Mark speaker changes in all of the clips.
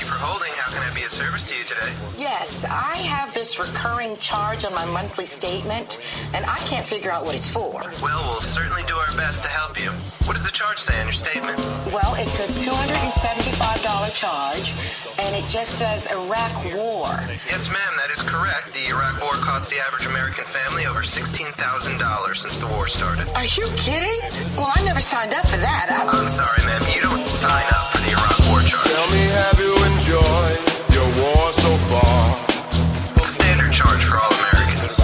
Speaker 1: you for holding. How can I be of service to you today?
Speaker 2: Yes, I have this recurring charge on my monthly statement, and I can't figure out what it's for.
Speaker 1: Well, we'll certainly do our best to help you. What does the charge say on your statement?
Speaker 2: Well, it's a $275 charge, and it just says Iraq War.
Speaker 1: Yes, ma'am, that is correct. The Iraq War cost the average American family over $16,000 since the war started.
Speaker 2: Are you kidding? Well, I never signed up for that.
Speaker 1: I'm sorry, ma'am. You don't sign up for the Iraq War charge.
Speaker 3: Tell me, have you enjoyed your war so far?
Speaker 1: It's a standard charge for all Americans.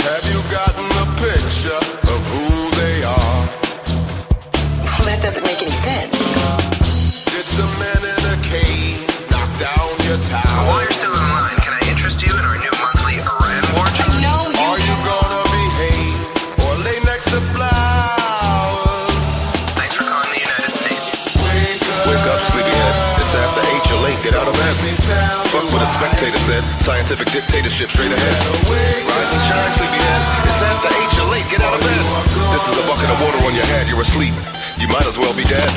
Speaker 3: Have you gotten a picture of who they are?
Speaker 2: Well, that doesn't make any sense.
Speaker 3: Did some men in a cave knock down your tower?
Speaker 1: While you're still in line, can I interest you in our new monthly Iran War charge?
Speaker 2: No,
Speaker 3: Are you gonna behave or lay next to flowers?
Speaker 1: Thanks for calling the United States.
Speaker 3: Wake up, sleepyhead. It's after 8, you're late. Get out of bed. Fuck what a spectator said. Scientific dictatorship straight ahead. Rise and shine, sleepyhead. It's after 8, you're late. Get out of bed. This is a bucket of water on your head. You're asleep. You might as well be dead.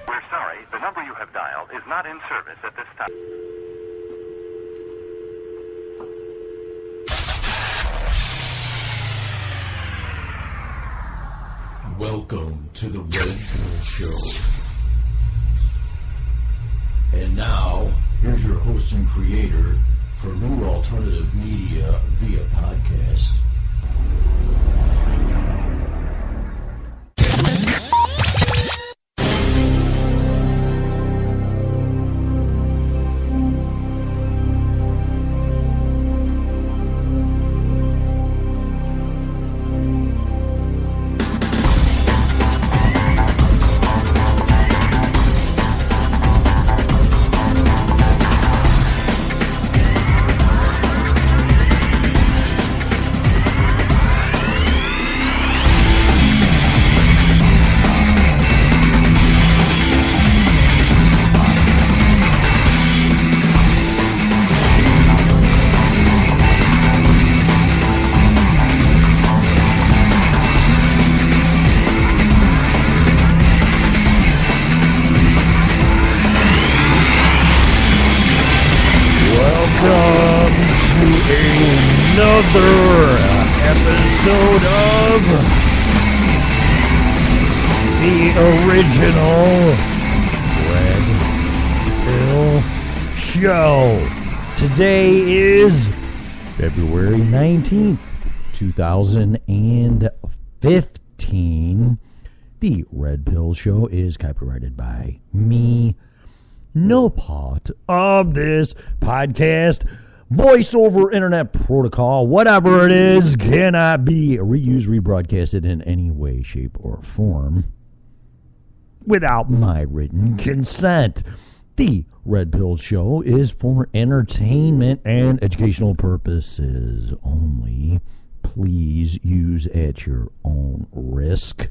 Speaker 4: We're sorry, the number you have dialed is not in service at this time.
Speaker 5: Welcome to the Red Pill Show. And now, here's your host and creator for New Alternative Media via podcast. Another episode of the original Red Pill Show. Today is February 19th, 2015. The Red Pill Show is copyrighted by me. No part of this podcast, voice over internet protocol, whatever it is, cannot be reused, rebroadcasted in any way, shape, or form without my written consent. The Red Pill Show is for entertainment and educational purposes only. Please use at your own risk.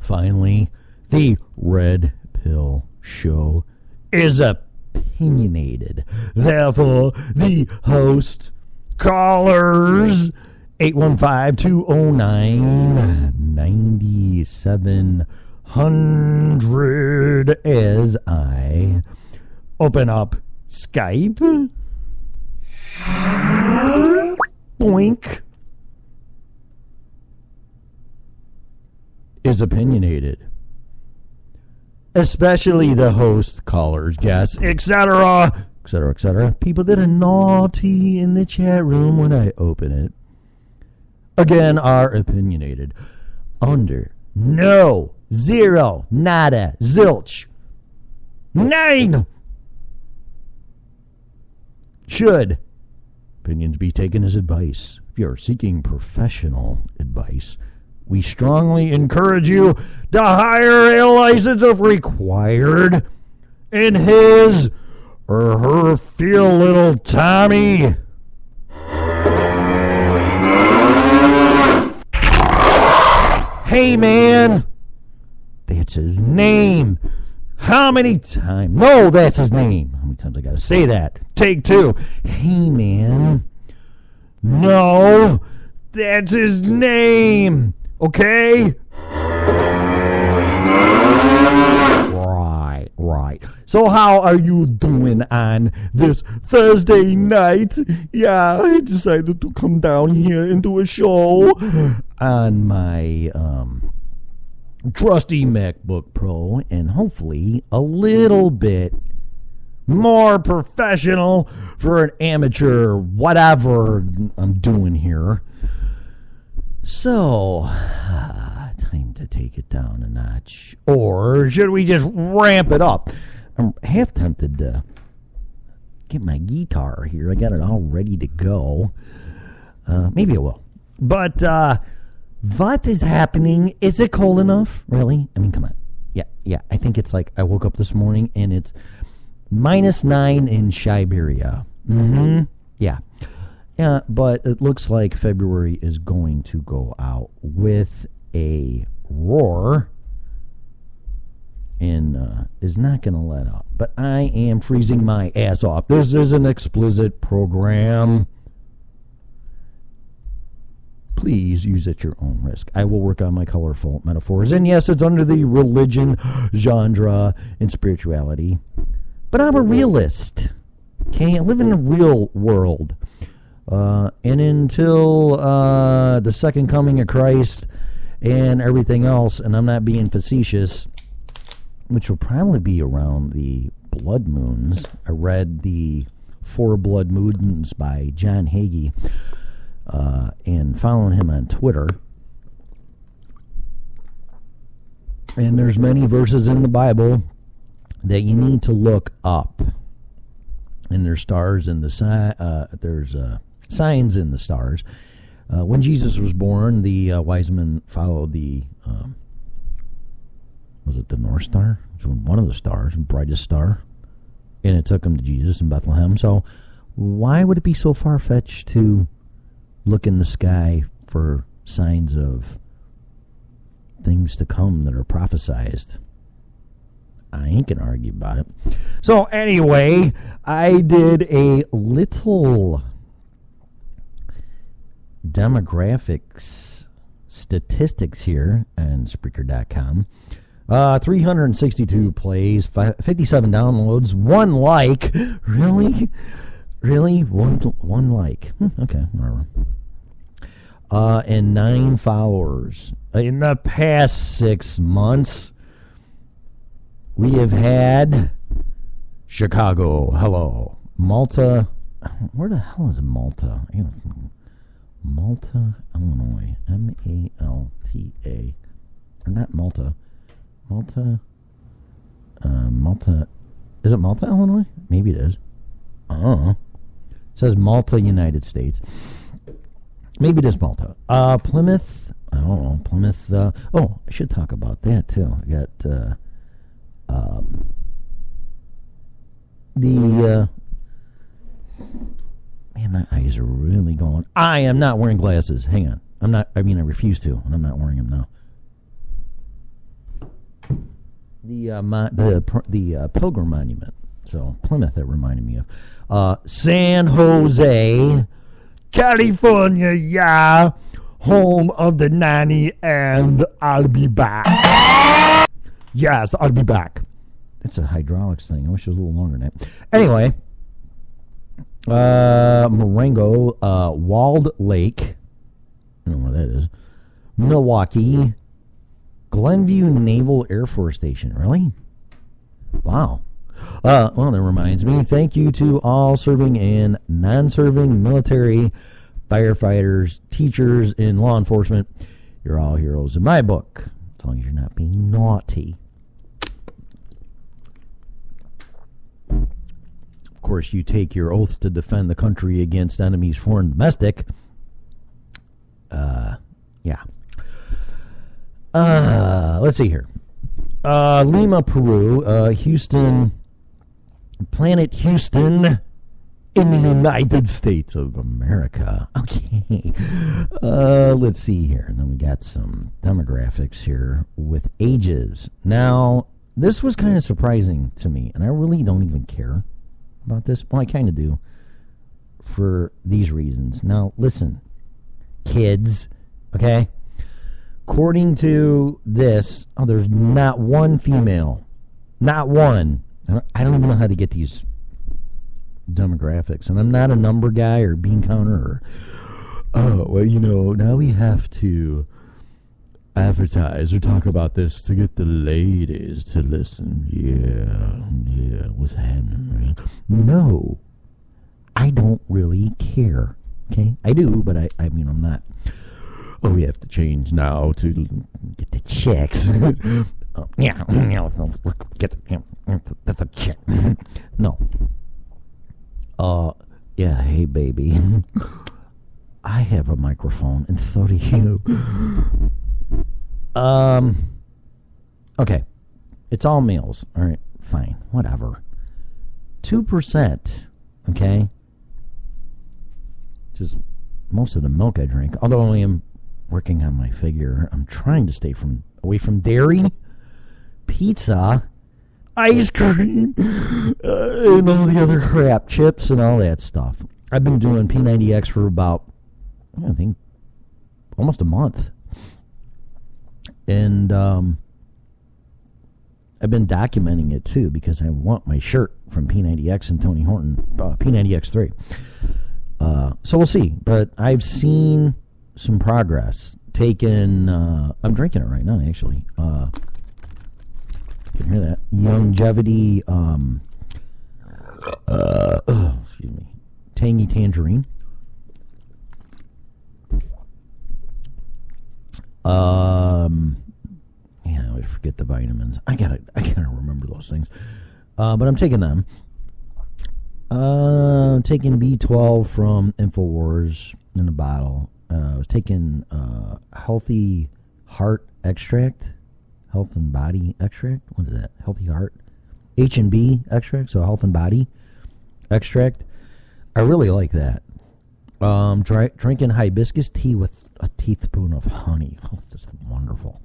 Speaker 5: Finally, the Red Pill Show is opinionated. Therefore, the host, callers, 815-209-9700 as I open up Skype. Boink. Is opinionated. Especially the host, callers, guests, etc., etc., etc. People that are naughty in the chat room when I open it, again, are opinionated. Under no, zero, nada, zilch, 9 should opinions be taken as advice. If you're seeking professional advice, we strongly encourage you to hire a license if required in his or her field, little Tommy. Hey, man. That's his name. How many times? No, that's his name. How many times I got to say that? Take 2. Hey, man. No, that's his name. Okay? Right. So how are you doing on this Thursday night? Yeah, I decided to come down here and do a show on my trusty MacBook Pro, and hopefully a little bit more professional for an amateur whatever I'm doing here. So, time to take it down a notch. Or should we just ramp it up? I'm half tempted to get my guitar here. I got it all ready to go. Maybe I will. But, what is happening? Is it cold enough? Really? I mean, come on. Yeah. I think it's like I woke up this morning and it's -9 in Siberia. Yeah. Yeah, but it looks like February is going to go out with a roar and is not going to let up. But I am freezing my ass off. This is an explicit program. Please use at your own risk. I will work on my colorful metaphors. And yes, it's under the religion, genre, and spirituality. But I'm a realist. Okay, I live in the real world. And until the second coming of Christ and everything else, and I'm not being facetious, which will probably be around the blood moons. I read the 4 Blood Moons by John Hagee, and following him on Twitter. And there's many verses in the Bible that you need to look up. And there's stars in the there's signs in the stars. When Jesus was born, the wise men followed the was it the North Star? It was one of the stars, brightest star, and it took them to Jesus in Bethlehem. So why would it be so far-fetched to look in the sky for signs of things to come that are prophesized? I ain't gonna argue about it. So anyway, I did a little demographics statistics here on Spreaker.com. 362 plays, 57 downloads, 1 like. Really? One like. Okay, whatever. And 9 followers. In the past 6 months, we have had Chicago, hello. Malta, where the hell is Malta? Malta, Illinois. M-A-L-T-A. Or not Malta. Malta. Is it Malta, Illinois? Maybe it is. It says Malta, United States. Maybe it is Malta. Plymouth. I don't know. Plymouth. I should talk about that too. I got man, my eyes are really going. I am not wearing glasses. Hang on. I refuse to, and I'm not wearing them now. The Pilgrim Monument. So Plymouth, that reminded me of. San Jose, California, yeah. Home of the nanny, and I'll be back. Yes, I'll be back. It's a hydraulics thing. I wish it was a little longer than that. Anyway, Marengo, Walled Lake. I don't know where that is. Milwaukee, Glenview Naval Air Force Station. Really? Wow. Well, that reminds me. Thank you to all serving and non-serving military, firefighters, teachers, and law enforcement. You're all heroes in my book, as long as you're not being naughty. Of course, you take your oath to defend the country against enemies, foreign and domestic. Yeah. Let's see here. Lima, Peru, Houston, Planet Houston in the United States of America. Okay. Let's see here. And then we got some demographics here with ages. Now, this was kind of surprising to me, and I really don't even care about this. Well, I kind of do for these reasons. Now, listen, kids, okay? According to this, there's not one female. Not one. I don't even know how to get these demographics. And I'm not a number guy or bean counter or, now we have to advertise or talk about this to get the ladies to listen. Yeah, what's happening? No, I don't really care. Okay, I do, but I mean, I'm not. Oh, we have to change now to get the checks. Get the check. No. Yeah, hey, baby. I have a microphone, and so do you. Okay. It's all males. All right, fine. Whatever. 2%, okay? Just most of the milk I drink. Although I am working on my figure. I'm trying to stay away from dairy, pizza, ice cream, and all the other crap, chips and all that stuff. I've been doing P90X for about, I think, almost a month. And I've been documenting it, too, because I want my shirt from P90X and Tony Horton, P90X3. So we'll see. But I've seen some progress. I'm drinking it right now, actually. You can hear that. Longevity, excuse me, tangy tangerine. I always forget the vitamins. I gotta remember those things. But I'm taking them. Taking B12 from InfoWars in a bottle. I was taking Healthy Heart Extract, Health and Body Extract. What is that? Healthy Heart, H&B Extract. So Health and Body Extract. I really like that. Drinking hibiscus tea with a teaspoon of honey. Oh, that's wonderful.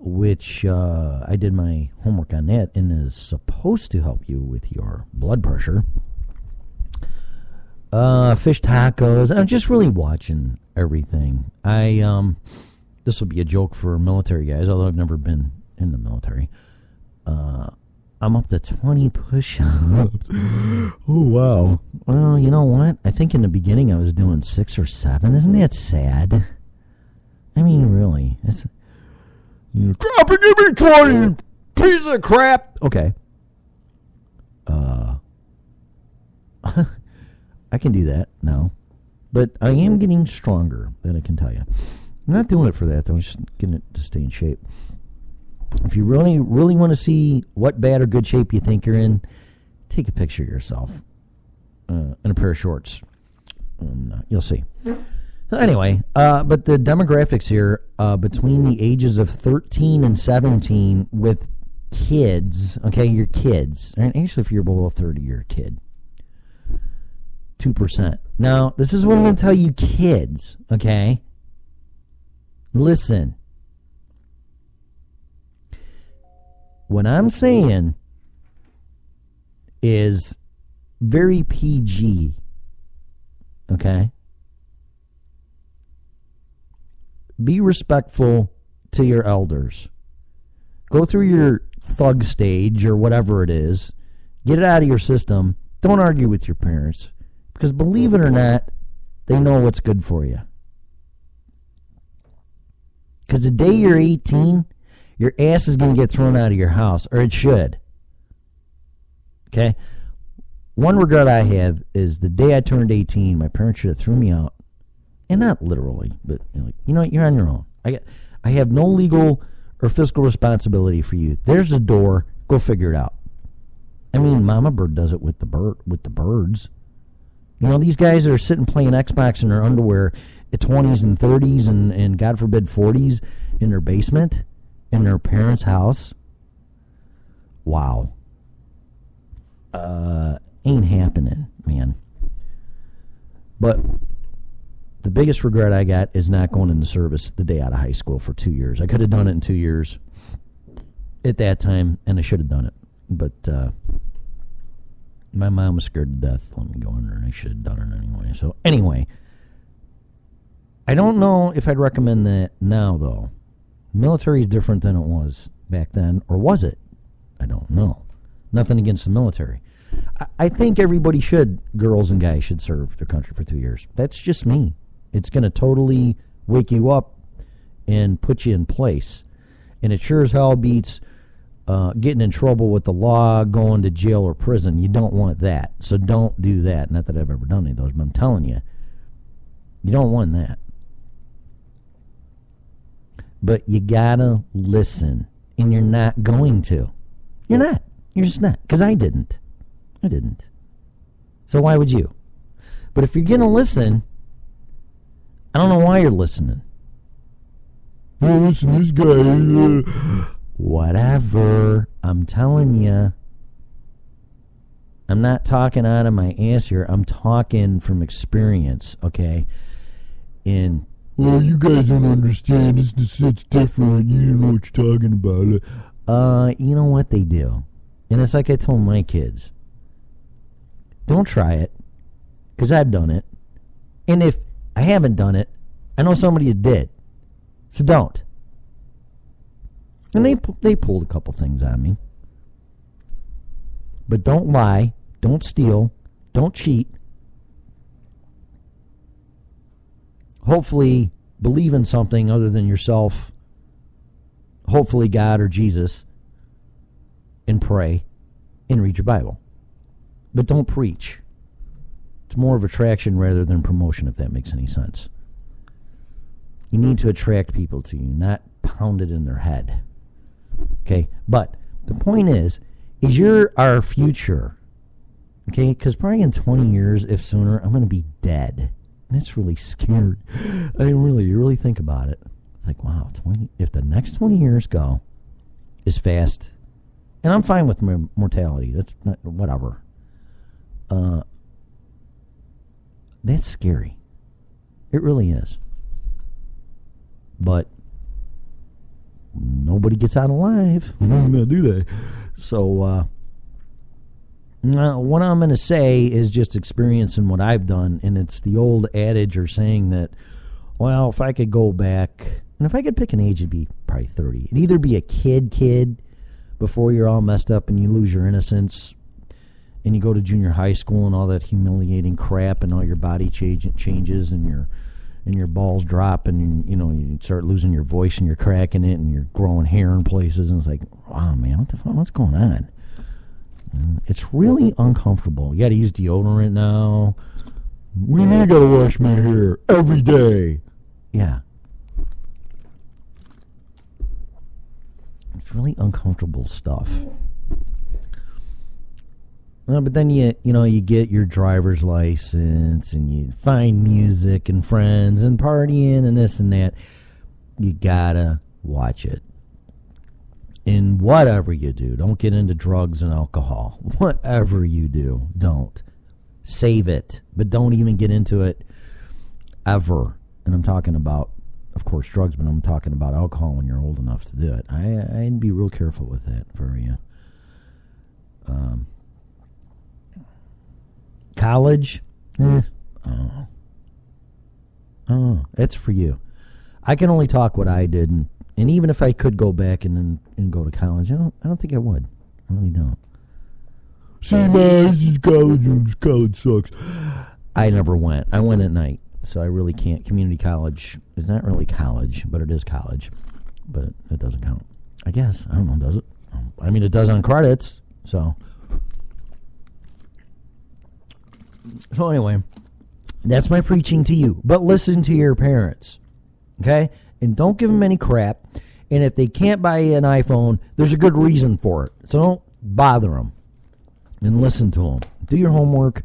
Speaker 5: Which I did my homework on that, and is supposed to help you with your blood pressure. Fish tacos. I'm just really watching everything. This will be a joke for military guys, although I've never been in the military. I'm up to 20 push-ups. Oh, wow. Well, you know what? I think in the beginning I was doing 6 or 7. Isn't that sad? I mean, really. Drop and give me 20, piece of crap. Okay. I can do that now. But I am getting stronger, that I can tell you. I'm not doing it for that, though. I'm just getting it to stay in shape. If you really, really want to see what bad or good shape you think you're in, take a picture of yourself in a pair of shorts. You'll see. So anyway, but the demographics here, between the ages of 13 and 17 with kids, okay, you're kids. Right? Actually, if you're below 30, you're a kid. 2%. Now, this is what I'm going to tell you kids, okay? Listen. What I'm saying is very PG, okay? Be respectful to your elders. Go through your thug stage or whatever it is. Get it out of your system. Don't argue with your parents. Because believe it or not, they know what's good for you. Because the day you're 18, your ass is going to get thrown out of your house, or it should. Okay? One regret I have is the day I turned 18, my parents should have threw me out. And not literally, but you know what, you're on your own. I have no legal or fiscal responsibility for you. There's a door. Go figure it out. I mean, Mama Bird does it with the birds. You know, these guys that are sitting playing Xbox in their underwear at 20s and 30s and God forbid 40s in their basement in their parents' house. Wow. Ain't happening, man. But the biggest regret I got is not going into service the day out of high school for 2 years. I could have done it in 2 years at that time, and I should have done it. But my mom was scared to death to let me go in there, and I should have done it anyway. So anyway, I don't know if I'd recommend that now, though. Military is different than it was back then, or was it? I don't know. Nothing against the military. I think everybody should, girls and guys should serve their country for 2 years. That's just me. It's going to totally wake you up and put you in place. And it sure as hell beats getting in trouble with the law, going to jail or prison. You don't want that. So don't do that. Not that I've ever done any of those, but I'm telling you, you don't want that. But you got to listen. And you're not going to. You're not. You're just not. Because I didn't. So why would you? But if you're going to listen, I don't know why you're listening. Hey, listen, this guy. Whatever. I'm telling you. I'm not talking out of my ass here. I'm talking from experience, okay? And well, you guys don't understand. It's different. You don't know what you're talking about. You know what they do? And it's like I told my kids. Don't try it. Because I've done it. And if I haven't done it, I know somebody that did. So don't. And they pulled a couple things on me. But don't lie. Don't steal. Don't cheat. Hopefully believe in something other than yourself. Hopefully God or Jesus. And pray. And read your Bible. But don't preach. It's more of attraction rather than promotion, if that makes any sense. You need to attract people to you, not pound it in their head. Okay? But the point is you're our future. Okay? Because probably in 20 years, if sooner, I'm going to be dead. And that's really scary. I mean, you really think about it. Like, wow, 20. If the next 20 years go as fast, and I'm fine with mortality. That's not, whatever. That's scary. It really is. But nobody gets out alive. No, do they? So, what I'm going to say is just experiencing what I've done, and it's the old adage or saying that, well, if I could go back, and if I could pick an age, it'd be probably 30. It'd either be a kid, before you're all messed up and you lose your innocence, and you go to junior high school and all that humiliating crap, and all your body changes, and your balls drop, and you start losing your voice, and you're cracking it, and you're growing hair in places, and it's like, wow, man, what the fuck? What's going on? It's really uncomfortable. You got to use deodorant now. What do you mean I got to wash my hair every day? Yeah. It's really uncomfortable stuff. But then you get your driver's license, and you find music and friends and partying and this and that. You gotta watch it. And whatever you do, don't get into drugs and alcohol. Whatever you do, don't. Save it, but don't even get into it ever. And I'm talking about, of course, drugs, but I'm talking about alcohol when you're old enough to do it. I'd be real careful with that for you. College? It's for you. I can only talk what I did, and And even if I could go back and go to college, I don't think I would. I really don't. See, man, this is college, and college sucks. I never went. I went at night, so I really can't. Community college is not really college, but it is college. But it doesn't count. I guess. I don't know, does it? I mean, it does on credits, so. So anyway, that's my preaching to you. But listen to your parents, okay? And don't give them any crap. And if they can't buy you an iPhone, there's a good reason for it. So don't bother them. And listen to them. Do your homework.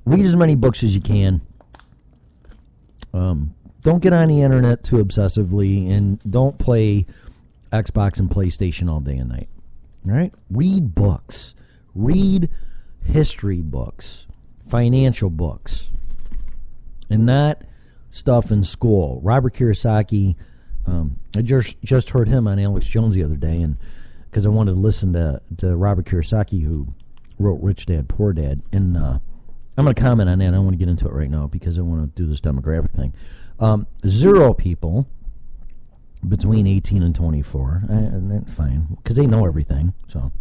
Speaker 5: Read as many books as you can. Don't get on the internet too obsessively. And don't play Xbox and PlayStation all day and night. All right? Read books. Read history books. Financial books. And not stuff in school. Robert Kiyosaki, I just heard him on Alex Jones the other day, and because I wanted to listen to Robert Kiyosaki, who wrote Rich Dad, Poor Dad, and I'm going to comment on that. I don't want to get into it right now because I want to do this demographic thing. 0 people between 18 and 24, and that's fine, because they know everything, so.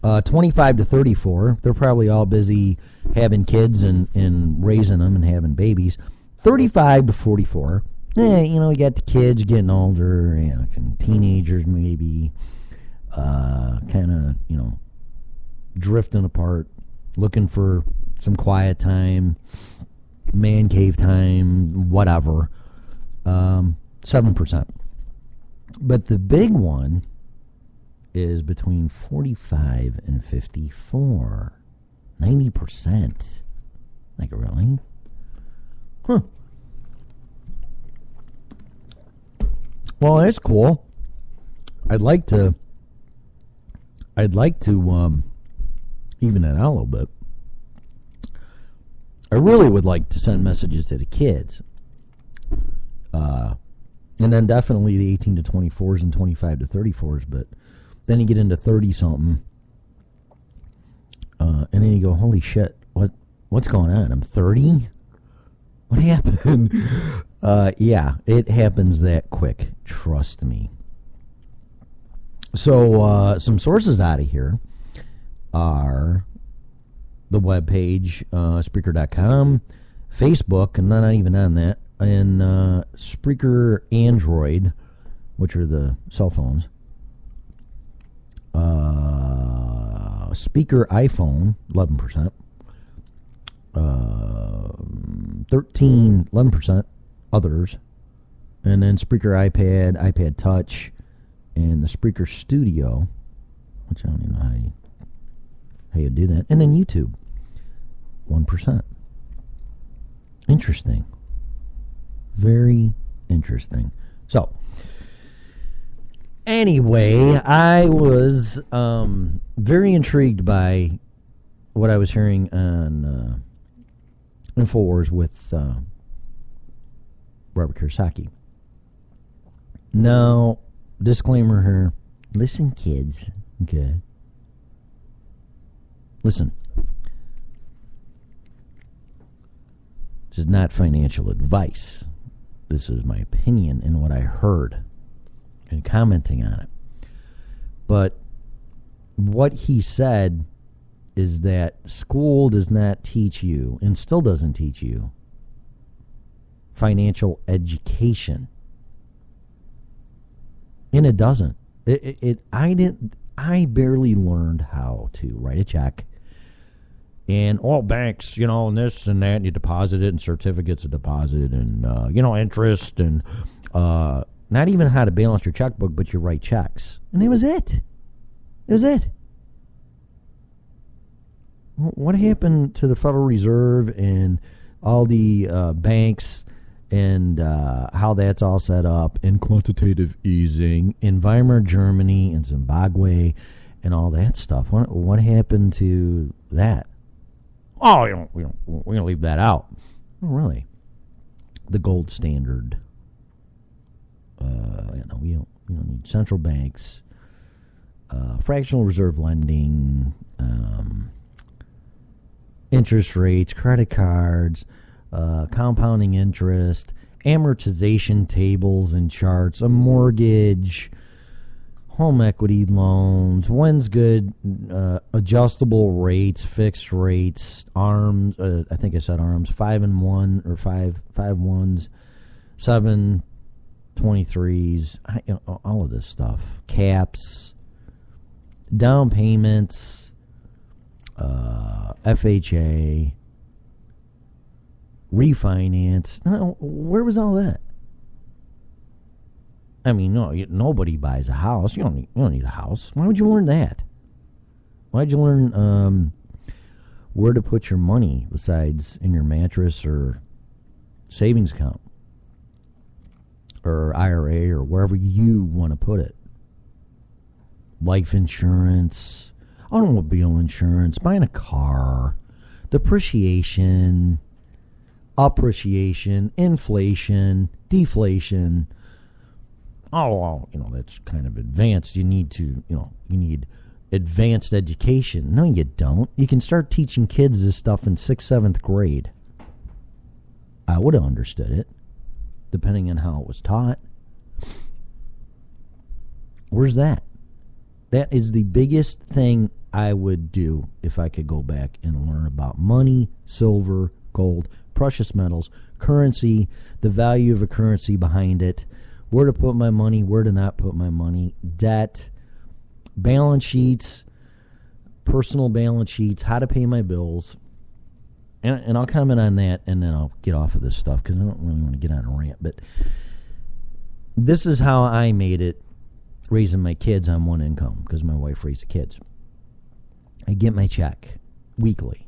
Speaker 5: 25 to 34, they're probably all busy having kids and raising them and having babies. 35 to 44, you got the kids getting older, teenagers maybe, kind of, drifting apart, looking for some quiet time, man cave time, whatever. 7%. But the big one is between 45 and 54. 90%. Like, really? Huh. Well, that's cool. I'd like to even that out a little bit. I really would like to send messages to the kids. And then definitely the 18 to 24s and 25 to 34s, but then you get into 30-something, and then you go, holy shit, what's going on? I'm 30? What happened? Yeah, it happens that quick. Trust me. So some sources out of here are the webpage, Spreaker.com, Facebook, and not even on that, and Spreaker Android, which are the cell phones. Speaker iPhone, 11%. 11% others. And then Spreaker iPad, iPad Touch, and the Spreaker Studio, which I don't even know how you do that. And then YouTube, 1%. Interesting. Very interesting. So, anyway, I was very intrigued by what I was hearing on InfoWars with Robert Kiyosaki. Now, disclaimer here. Listen, kids. Okay. Listen. This is not financial advice. This is my opinion and what I heard and commenting on it. But what he said is that school does not teach you, and still doesn't teach you, financial education. And it doesn't. I barely learned how to write a check. And all banks, and this and that, and you deposit it, and certificates of deposit, and, interest, and not even how to balance your checkbook, but you write checks. And it was it. It was it. What happened to the Federal Reserve and all the banks and how that's all set up, and quantitative easing in Weimar Germany and Zimbabwe and all that stuff? What happened to that? Oh, we're gonna leave that out. Oh, really? The gold standard. We don't need central banks, fractional reserve lending, interest rates, credit cards, compounding interest, amortization tables and charts, a mortgage, home equity loans, when's good, adjustable rates, fixed rates, arms, I think I said arms, 5 and 1 or 5 ones, 7 23s, all of this stuff, caps, down payments, FHA, refinance. No, where was all that? I mean, nobody buys a house. You don't need a house. Why would you learn that? Why would you learn where to put your money besides in your mattress or savings account or IRA or wherever you want to put it? Life insurance, automobile insurance, buying a car, depreciation, appreciation, inflation, deflation. Oh, that's kind of advanced. You need advanced education. No, you don't. You can start teaching kids this stuff in 6th, 7th grade. I would have understood it, depending on how it was taught. Where's that? That is the biggest thing I would do if I could go back and learn about money, silver, gold, precious metals, currency, the value of a currency behind it, where to put my money, where to not put my money, debt, balance sheets, personal balance sheets, how to pay my bills. And I'll comment on that, and then I'll get off of this stuff because I don't really want to get on a rant. But this is how I made it raising my kids on one income because my wife raised the kids. I get my check weekly,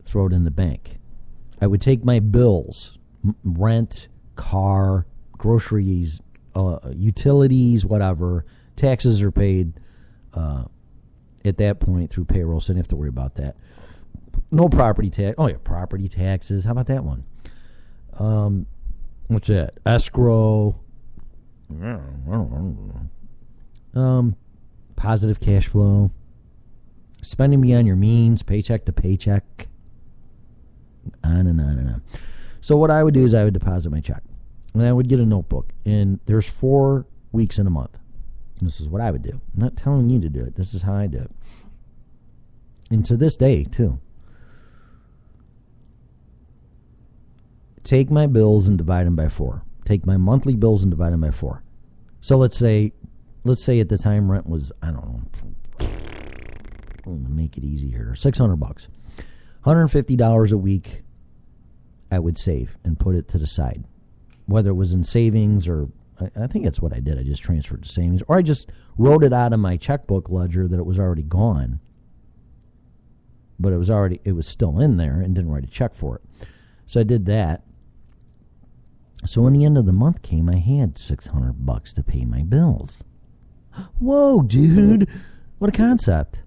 Speaker 5: throw it in the bank. I would take my bills, rent, car, groceries, utilities, whatever. Taxes are paid at that point through payroll, so I didn't have to worry about that. No property tax. Oh, yeah, property taxes. How about that one? What's that? Escrow. Positive cash flow. Spending beyond your means, paycheck to paycheck. On and on and on. So what I would do is I would deposit my check. And I would get a notebook. And there's 4 weeks in a month. And this is what I would do. I'm not telling you to do it. This is how I do it. And to this day, too. Take my bills and divide them by 4. Take my monthly bills and divide them by 4. So let's say at the time rent was, I don't know, make it easy here, $600. $150 a week I would save and put it to the side. Whether it was in savings or, I think that's what I did. I just transferred to savings. Or I just wrote it out of my checkbook ledger that it was already gone. But it was still in there and didn't write a check for it. So I did that. So when the end of the month came, I had $600 to pay my bills. Whoa, dude. What a concept.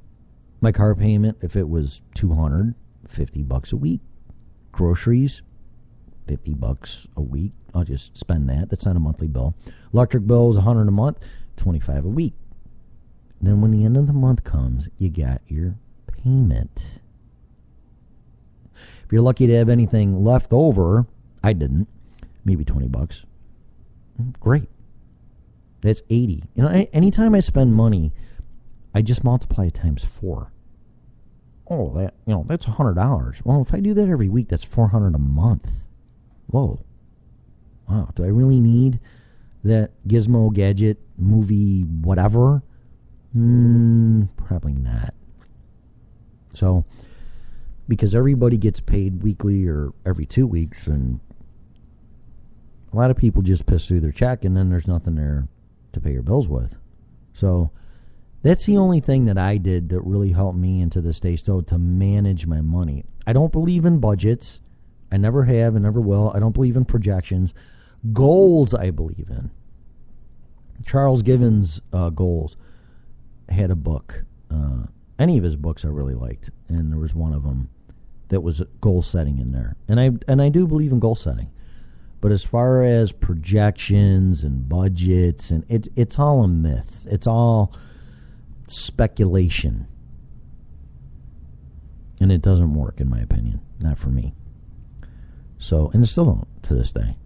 Speaker 5: My car payment, if it was $200, $50 a week. Groceries, $50 a week. I'll just spend that. That's not a monthly bill. Electric bill is $100 a month, $25 a week. Then when the end of the month comes, you got your payment. If you're lucky to have anything left over, I didn't. Maybe $20. Great. That's $80. Anytime I spend money, I just multiply it times 4. Oh, that's $100. Well, if I do that every week, that's $400 a month. Whoa. Wow. Do I really need that gizmo, gadget, movie, whatever? Probably not. So, because everybody gets paid weekly or every 2 weeks, and a lot of people just piss through their check, and then there's nothing there to pay your bills with. So that's the only thing that I did that really helped me into this day still to manage my money. I don't believe in budgets. I never have and never will. I don't believe in projections. Goals I believe in. Charles Givens' Goals had a book. Any of his books I really liked, and there was one of them that was goal setting in there. And I do believe in goal setting. But as far as projections and budgets, and it's all a myth. It's all speculation. And it doesn't work, in my opinion. Not for me. So, and still don't to this day.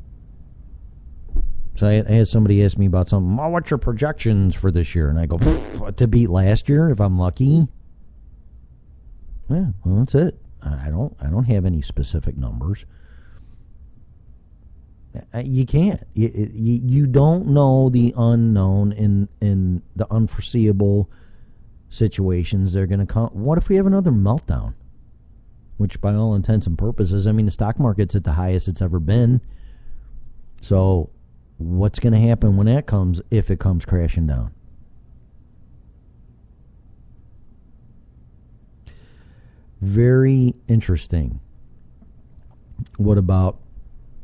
Speaker 5: So I had somebody ask me about something. Oh, what's your projections for this year? And I go, to beat last year if I'm lucky. Yeah, well, that's it. I don't have any specific numbers. You can't. You don't know the unknown in the unforeseeable situations that are going to come. What if we have another meltdown? Which, by all intents and purposes, I mean, the stock market's at the highest it's ever been. So, what's going to happen when that comes, if it comes crashing down? Very interesting. What about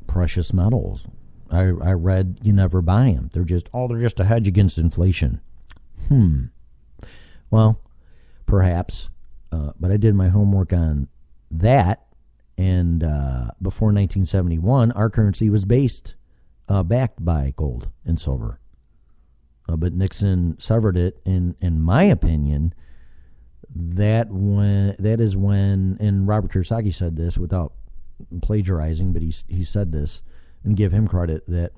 Speaker 5: precious metals? I read you never buy them. They're just a hedge against inflation. Well, perhaps. But I did my homework on that. And before 1971, our currency was backed by gold and silver. But Nixon severed it. In my opinion, that is when, and Robert Kiyosaki said this without plagiarizing, but he said this, and give him credit, that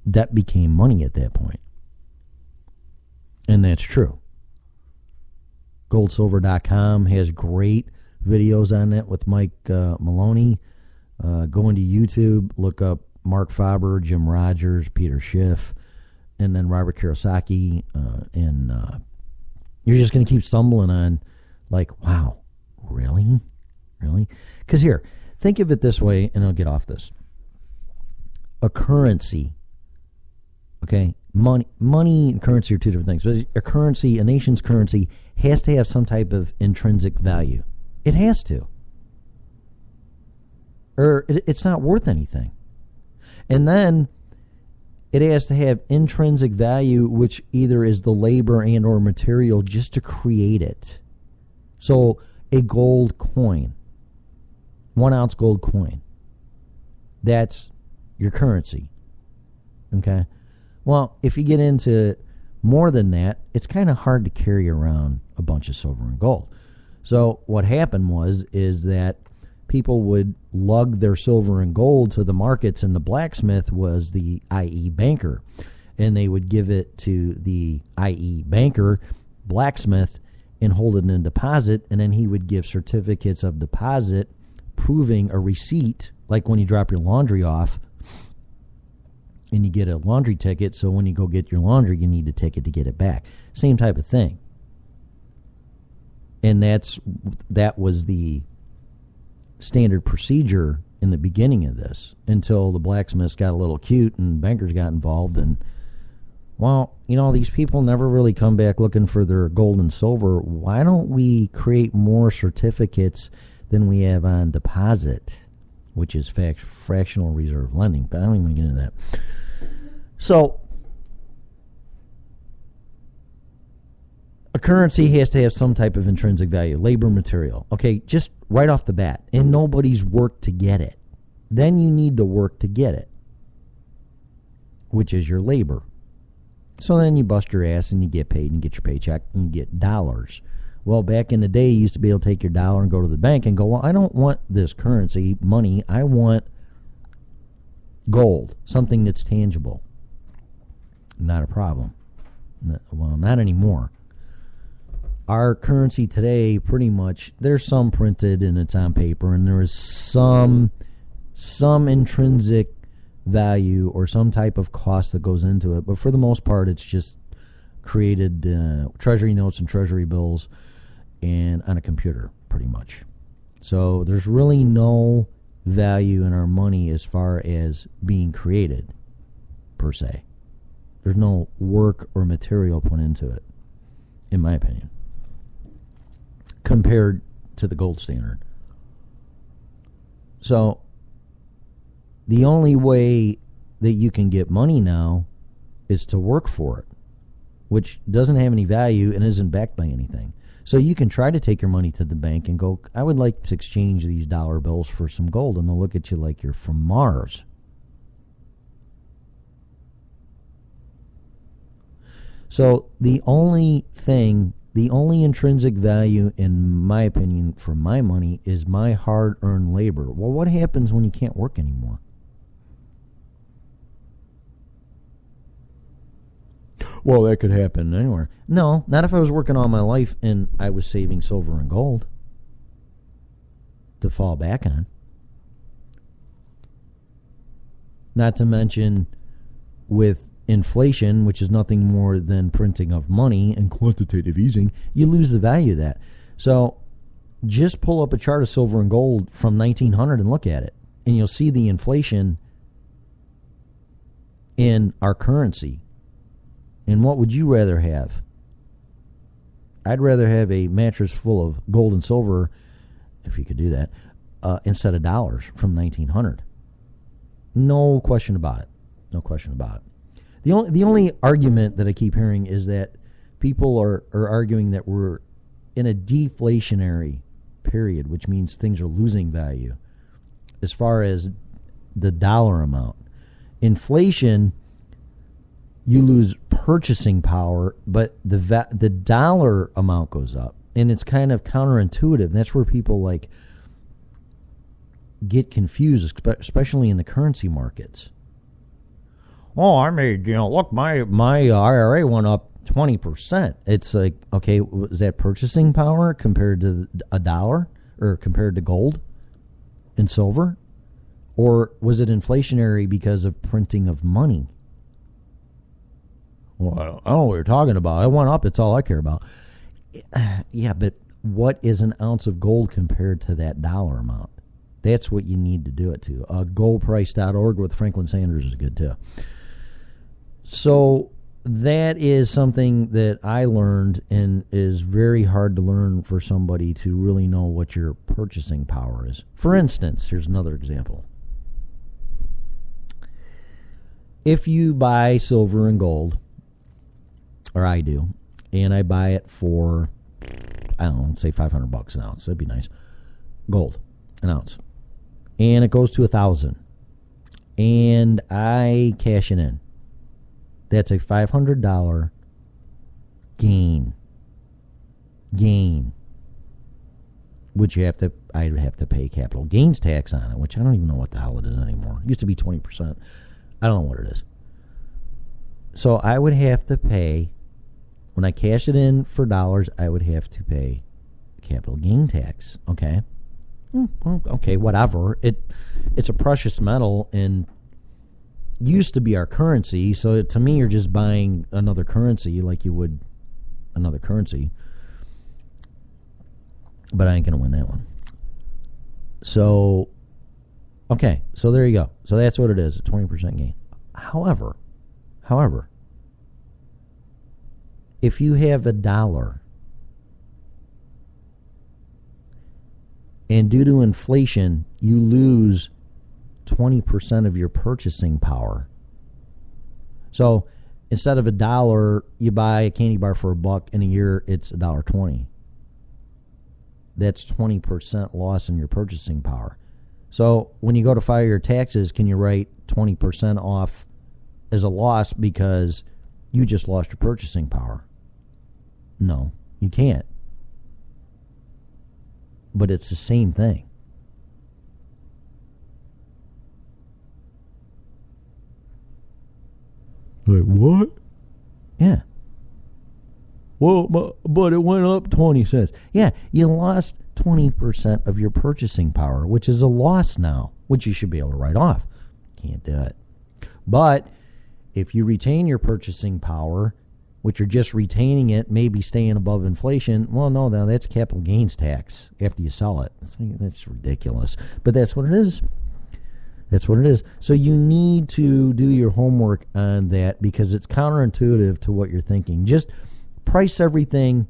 Speaker 5: debt became money at that point. And that's true. Goldsilver.com has great videos on it with Mike Maloney. Go into YouTube, look up Mark Faber, Jim Rogers, Peter Schiff, and then Robert Kiyosaki, and you're just going to keep stumbling on, like, wow, really? Because here, think of it this way, and I'll get off this. A currency, okay? Money and currency are two different things. But a currency, a nation's currency, has to have some type of intrinsic value. It has to. Or it's not worth anything. And then it has to have intrinsic value, which either is the labor and or material just to create it. So a gold coin, 1 ounce gold coin, that's your currency. Okay? Well, if you get into more than that, it's kind of hard to carry around a bunch of silver and gold. So what happened is that people would lug their silver and gold to the markets, and the blacksmith was the i.e. banker. And they would give it to the i.e. banker, blacksmith, and hold it in deposit, and then he would give certificates of deposit proving a receipt, like when you drop your laundry off and you get a laundry ticket, so when you go get your laundry, you need a ticket to get it back. Same type of thing. And that was the standard procedure in the beginning of this, until the blacksmiths got a little cute and bankers got involved. And, well, these people never really come back looking for their gold and silver. Why don't we create more certificates than we have on deposit, which is fractional reserve lending? But I don't even want to get into that. So, a currency has to have some type of intrinsic value, labor, material. Okay, just right off the bat. And nobody's worked to get it. Then you need to work to get it, which is your labor. So then you bust your ass and you get paid and get your paycheck and you get dollars. Well, back in the day, you used to be able to take your dollar and go to the bank and go, well, I don't want this currency, money. I want gold, something that's tangible. Not a problem. Well, not anymore. Our currency today, pretty much, there's some printed and it's on paper, and there is some intrinsic value or some type of cost that goes into it. But for the most part, it's just created treasury notes and treasury bills and on a computer, pretty much. So there's really no value in our money as far as being created, per se. There's no work or material put into it, in my opinion, compared to the gold standard. So the only way that you can get money now is to work for it, which doesn't have any value and isn't backed by anything. So you can try to take your money to the bank and go, I would like to exchange these dollar bills for some gold, and they'll look at you like you're from Mars. So the only thing The only intrinsic value, in my opinion, for my money is my hard-earned labor. Well, what happens when you can't work anymore? Well, that could happen anywhere. No, not if I was working all my life and I was saving silver and gold to fall back on. Not to mention with inflation, which is nothing more than printing of money and quantitative easing, you lose the value of that. So just pull up a chart of silver and gold from 1900 and look at it, and you'll see the inflation in our currency. And what would you rather have? I'd rather have a mattress full of gold and silver, if you could do that, instead of dollars from 1900. No question about it. No question about it. The only argument that I keep hearing is that people are arguing that we're in a deflationary period, which means things are losing value as far as the dollar amount. Inflation, you lose purchasing power, but the dollar amount goes up, and it's kind of counterintuitive. That's where people like get confused, especially in the currency markets. Oh, I made, look, my IRA went up 20%. It's like, okay, was that purchasing power compared to a dollar or compared to gold and silver? Or was it inflationary because of printing of money? Well, I don't know what you're talking about. I went up. It's all I care about. Yeah, but what is an ounce of gold compared to that dollar amount? That's what you need to do it to. Goldprice.org with Franklin Sanders is good too. So that is something that I learned, and is very hard to learn for somebody to really know what your purchasing power is. For instance, here's another example. If you buy silver and gold, or I do, and I buy it for, I don't know, say $500 an ounce. That'd be nice. Gold, an ounce. And it goes to 1,000. And I cash it in. That's a $500 gain. Which I'd have to pay capital gains tax on it, which I don't even know what the hell it is anymore. It used to be 20%. I don't know what it is. So I would have to pay, when I cash it in for dollars, I would have to pay capital gain tax. Okay. Okay, whatever. It's a precious metal and used to be our currency. So to me, you're just buying another currency like you would another currency. But I ain't going to win that one. So, okay, so there you go. So that's what it is, a 20% gain. However, if you have $1 and due to inflation, you lose 20% of your purchasing power. So instead of $1, you buy a candy bar for $1. In a year, it's $1.20. That's 20% loss in your purchasing power. So when you go to file your taxes, can you write 20% off as a loss because you just lost your purchasing power? No, you can't. But it's the same thing. Like, what? Yeah. Well, but it went up 20 cents. Yeah, you lost 20% of your purchasing power, which is a loss now, which you should be able to write off. Can't do it. But if you retain your purchasing power, which you're just retaining it, maybe staying above inflation, well, no, now that's capital gains tax after you sell it. That's ridiculous. But that's what it is. That's what it is. So you need to do your homework on that because it's counterintuitive to what you're thinking. Just price everything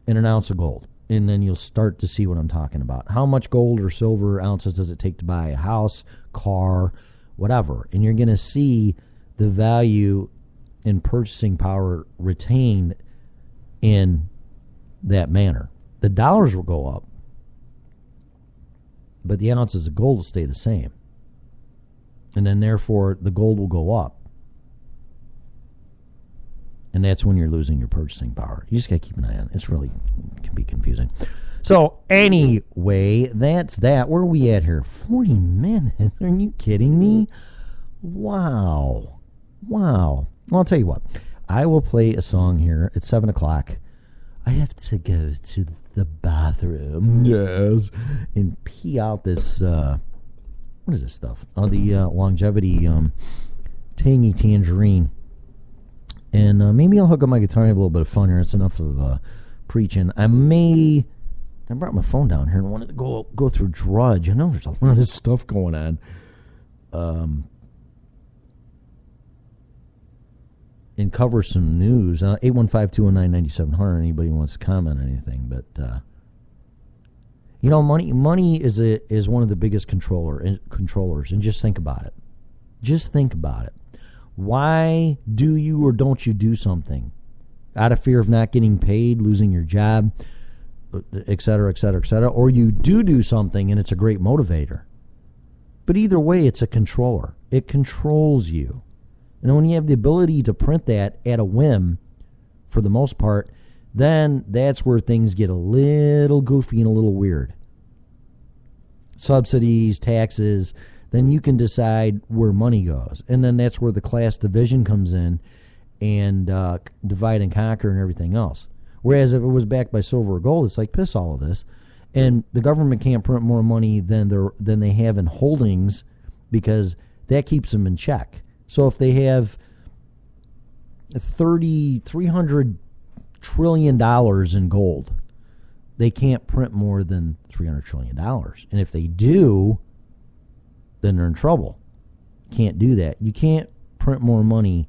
Speaker 5: in an ounce of gold, and then you'll start to see what I'm talking about. How much gold or silver ounces does it take to buy a house, car, whatever? And you're going to see the value in purchasing power retained in that manner. The dollars will go up, but the ounces of gold will stay the same. And then, therefore, the gold will go up. And that's when you're losing your purchasing power. You just got to keep an eye on it. It's really can be confusing. So anyway, that's that. Where are we at here? 40 minutes? Are you kidding me? Wow. Well, I'll tell you what. I will play a song here at 7 o'clock. I have to go to the bathroom. Yes. And pee out this, what is this stuff? Oh, the longevity tangy tangerine. And maybe I'll hook up my guitar and have a little bit of fun here. It's enough of preaching. I brought my phone down here and wanted to go through Drudge. I know there's a lot of stuff going on. And cover some news. 815-219-9700. Anybody who wants to comment on anything. But, money is one of the biggest controllers. And just think about it. Just think about it. Why do you or don't you do something? Out of fear of not getting paid, losing your job, et cetera, et cetera, et cetera. Or you do something and it's a great motivator. But either way, it's a controller. It controls you. And when you have the ability to print that at a whim, for the most part, then that's where things get a little goofy and a little weird. Subsidies, taxes, then you can decide where money goes. And then that's where the class division comes in and divide and conquer and everything else. Whereas if it was backed by silver or gold, it's like, piss all of this. And the government can't print more money than they have in holdings because that keeps them in check. So if they have $300 trillion in gold, they can't print more than $300 trillion. And if they do, then they're in trouble. Can't do that. You can't print more money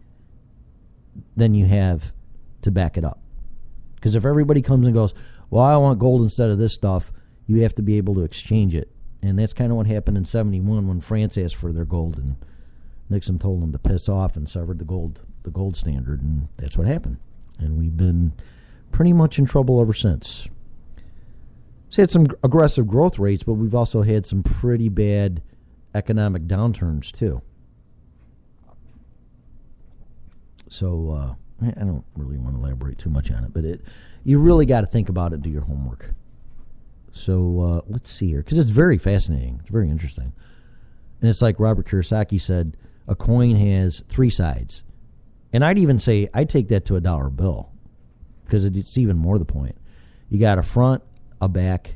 Speaker 5: than you have to back it up. Because if everybody comes and goes, well, I want gold instead of this stuff, you have to be able to exchange it. And that's kind of what happened in 71 when France asked for their gold, and Nixon told them to piss off and severed the gold standard, and that's what happened. And we've been pretty much in trouble ever since. It's had some aggressive growth rates, but we've also had some pretty bad economic downturns too. So I don't really want to elaborate too much on it, but you really got to think about it, do your homework. So let's see here, because it's very fascinating. It's very interesting. And it's like Robert Kiyosaki said, a coin has three sides. And I'd even say, I'd take that to a dollar bill, because it's even more the point. You got a front, a back,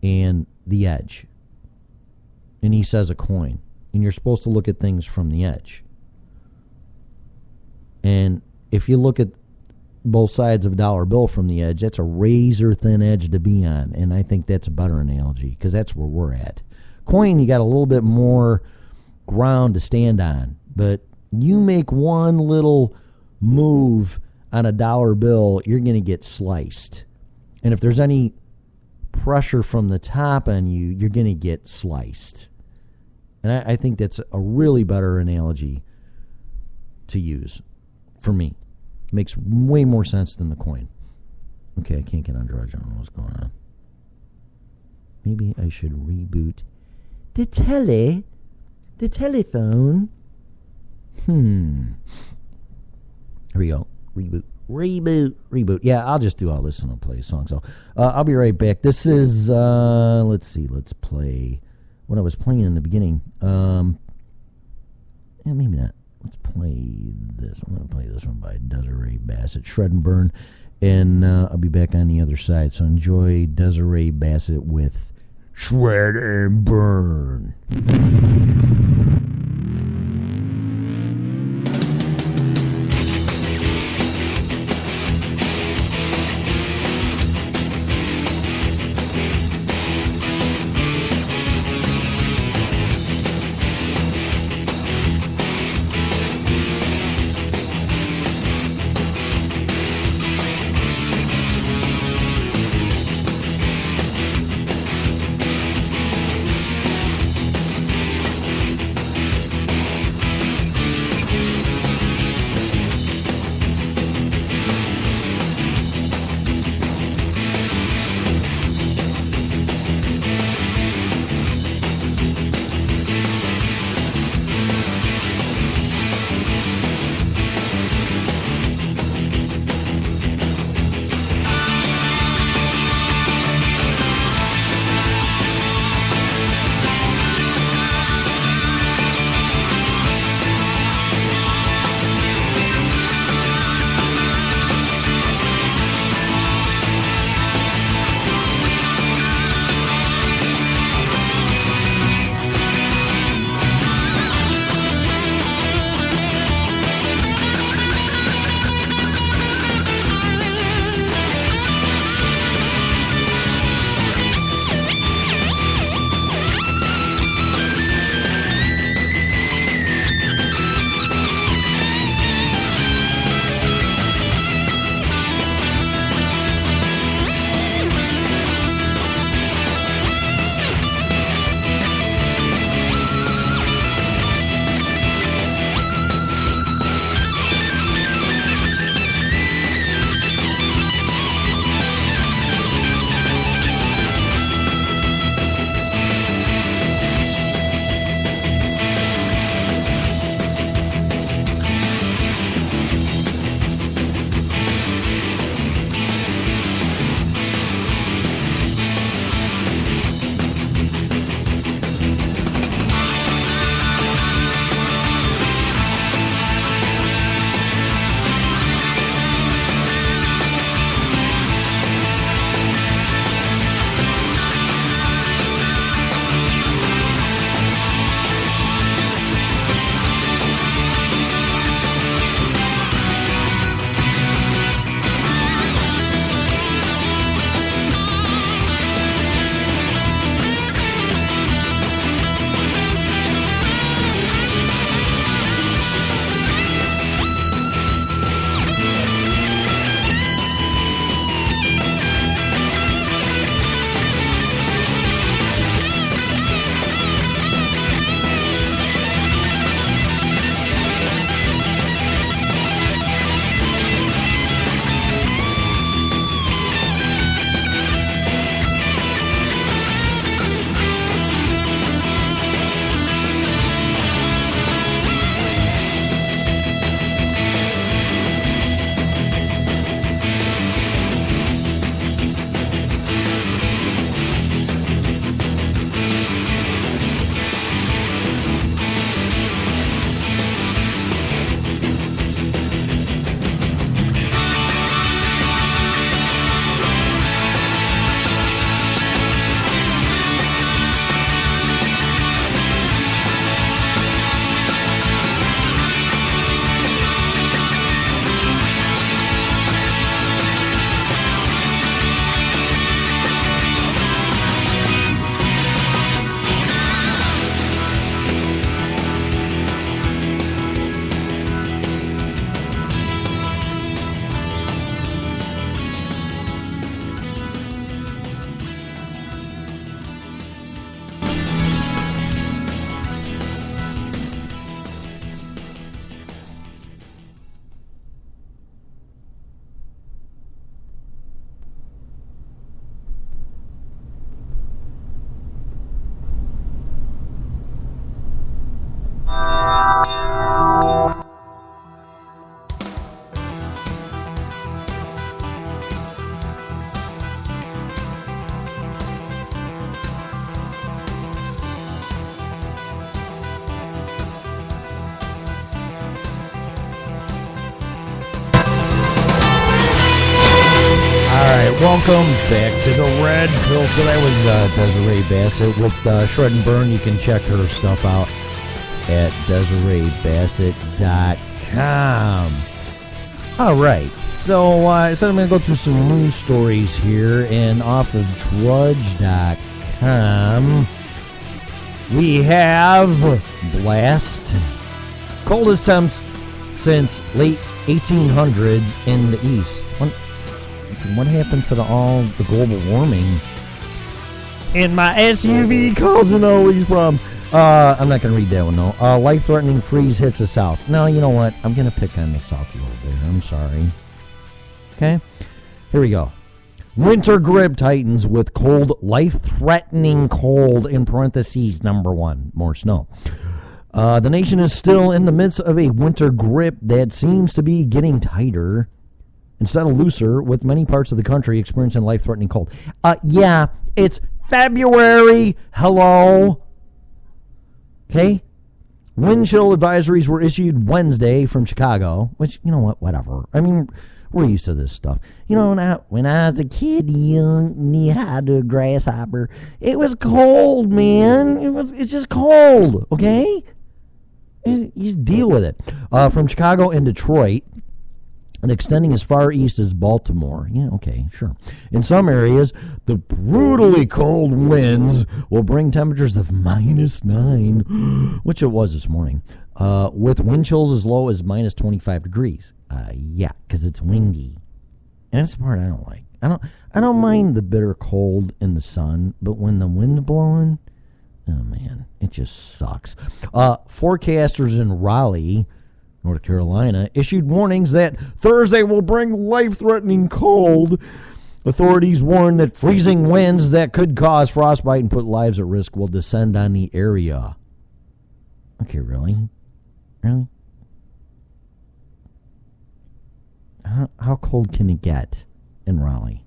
Speaker 5: and the edge. And he says a coin. And you're supposed to look at things from the edge. And if you look at both sides of a dollar bill from the edge, that's a razor thin edge to be on. And I think that's a better analogy, because that's where we're at. Coin, you got a little bit more ground to stand on. But you make one little move on a dollar bill, you're going to get sliced. And if there's any pressure from the top on you, you're going to get sliced. And I think that's a really better analogy to use for me. Makes way more sense than the coin. Okay, I can't get on Drudge. I don't know what's going on. Maybe I should reboot the telephone. Here we go. Reboot. Yeah, I'll just do all this and I'll play a song. So I'll be right back. This is, let's see, let's play what I was playing in the beginning. Maybe not. Let's play this. I'm going to play this one by Desiree Bassett, Shred and Burn. And I'll be back on the other side. So enjoy Desiree Bassett with Shred and Burn. Welcome back to the Red Pill. So that was Desiree Bassett with Shred and Burn. You can check her stuff out at DesireeBassett.com. All right. So I'm going to go through some news stories here, and off of Drudge.com, we have blast. Coldest temps since late 1800s in the east. What happened to all the global warming? And my SUV causing all these problems. I'm not going to read that one, though. Life-threatening freeze hits the south. No, you know what? I'm going to pick on the south a little bit. I'm sorry. Okay? Here we go. Winter grip tightens with cold, life-threatening cold, in parentheses, number one, more snow. The nation is still in the midst of a winter grip that seems to be getting tighter instead of looser, with many parts of the country experiencing life-threatening cold. Yeah, it's February. Hello. Okay? Wind chill advisories were issued Wednesday from Chicago, which, you know what, whatever. I mean, we're used to this stuff. You know, when I was a kid, knee high to a grasshopper, it was cold, man. It's just cold, okay? You just deal with it. From Chicago and Detroit, and extending as far east as Baltimore. Yeah, okay, sure. In some areas, the brutally cold winds will bring temperatures of -9, which it was this morning, with wind chills as low as -25 degrees. Yeah, because it's windy. And that's the part I don't like. I don't mind the bitter cold in the sun, but when the wind's blowing, oh man, it just sucks. Forecasters in Raleigh, North Carolina, issued warnings that Thursday will bring life-threatening cold. Authorities warn that freezing winds that could cause frostbite and put lives at risk will descend on the area. Okay, really? Really? How cold can it get in Raleigh?